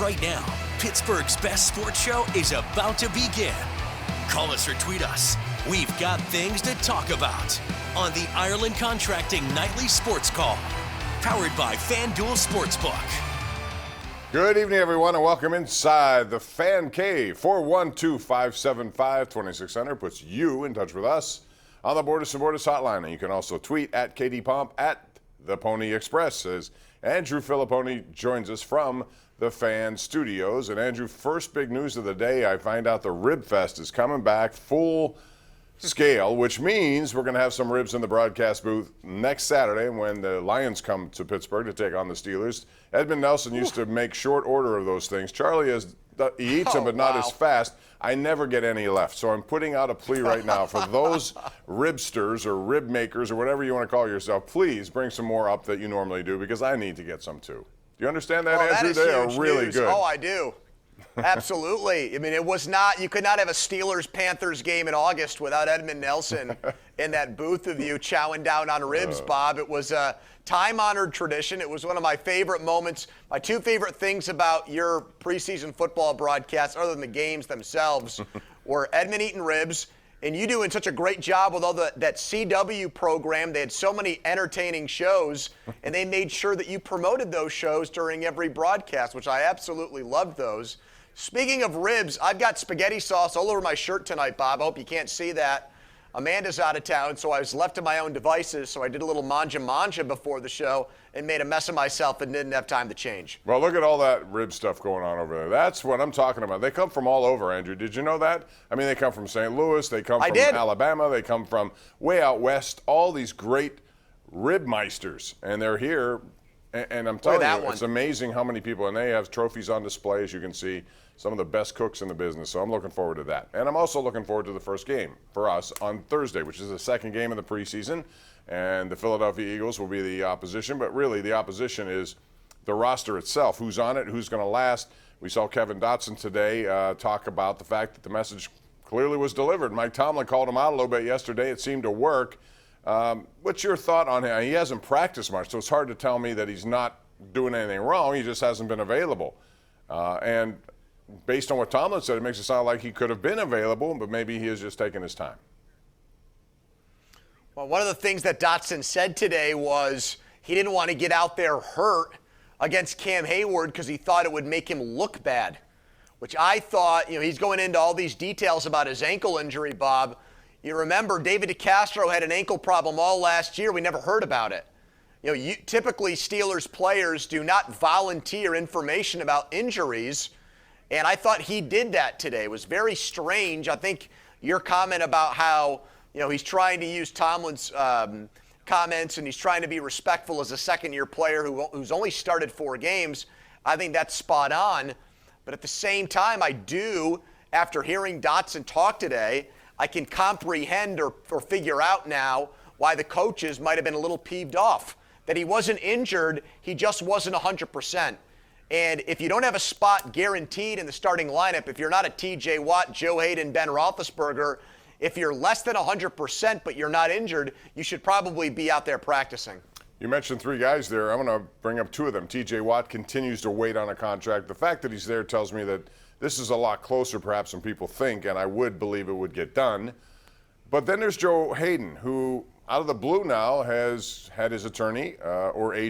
Right now, Pittsburgh's best sports show is about to begin. Call us or tweet us. We've got things to talk about on the Ireland Contracting Nightly Sports Call, powered by FanDuel Sportsbook. Good evening, everyone, and welcome inside the Fan Cave. 412-575-2600 puts you in touch with us on the Borders and Borders hotline. And you can also tweet at KDPomp at the Pony Express as Andrew Fillipponi joins us from the Fan Studios. And Andrew, first big news of the day, I find out the Rib Fest is coming back full scale, which means we're going to have some ribs in the broadcast booth next Saturday when the Lions come to Pittsburgh to take on the Steelers. Edmund Nelson used to make short order of those things. Charlie he eats them, but not as fast. I never get any left. So I'm putting out a plea right now for those ribsters or rib makers or whatever you want to call yourself. Please bring some more up that you normally do because I need to get some too. Do you understand that, Andrew? That they are really good. Oh, I do. Absolutely. I mean, you could not have a Steelers-Panthers game in August without Edmund Nelson in that booth of you chowing down on ribs, Bob. It was a time-honored tradition. It was one of my favorite moments. My two favorite things about your preseason football broadcasts, other than the games themselves, were Edmund eating ribs and you doing such a great job with all that CW program. They had so many entertaining shows, and they made sure that you promoted those shows during every broadcast, which I absolutely loved those. Speaking of ribs, I've got spaghetti sauce all over my shirt tonight, Bob. I hope you can't see that. Amanda's out of town, so I was left to my own devices, so I did a little manja before the show and made a mess of myself and didn't have time to change. Well, look at all that rib stuff going on over there. That's what I'm talking about. They come from all over, Andrew. Did you know that? I mean, they come from St. Louis. They come from Alabama. They come from way out west. All these great rib meisters, and they're here. And I'm telling you, it's amazing how many people, and they have trophies on display, as you can see, some of the best cooks in the business. So I'm looking forward to that. And I'm also looking forward to the first game for us on Thursday, which is the second game of the preseason. And the Philadelphia Eagles will be the opposition. But really, the opposition is the roster itself. Who's on it? Who's going to last? We saw Kevin Dotson today talk about the fact that the message clearly was delivered. Mike Tomlin called him out a little bit yesterday. It seemed to work. What's your thought on him? He hasn't practiced much, so it's hard to tell me that he's not doing anything wrong. He just hasn't been available. And based on what Tomlin said, it makes it sound like he could have been available, but maybe he is just taking his time. Well, one of the things that Dotson said today was he didn't want to get out there hurt against Cam Hayward because he thought it would make him look bad, which I thought, he's going into all these details about his ankle injury, Bob. You remember David DeCastro had an ankle problem all last year. We never heard about it. Typically Steelers players do not volunteer information about injuries, and I thought he did that today. It was very strange. I think your comment about how, he's trying to use Tomlin's comments and he's trying to be respectful as a second-year player who's only started 4 games, I think that's spot on. But at the same time, I do, after hearing Dotson talk today, I can comprehend or figure out now why the coaches might have been a little peeved off. That he wasn't injured, he just wasn't 100%. And if you don't have a spot guaranteed in the starting lineup, if you're not a T.J. Watt, Joe Hayden, Ben Roethlisberger, if you're less than 100% but you're not injured, you should probably be out there practicing. You mentioned 3 guys there. I'm going to bring up 2 of them. T.J. Watt continues to wait on a contract. The fact that he's there tells me that this is a lot closer perhaps than people think, and I would believe it would get done. But then there's Joe Hayden, who out of the blue now has had his attorney or agent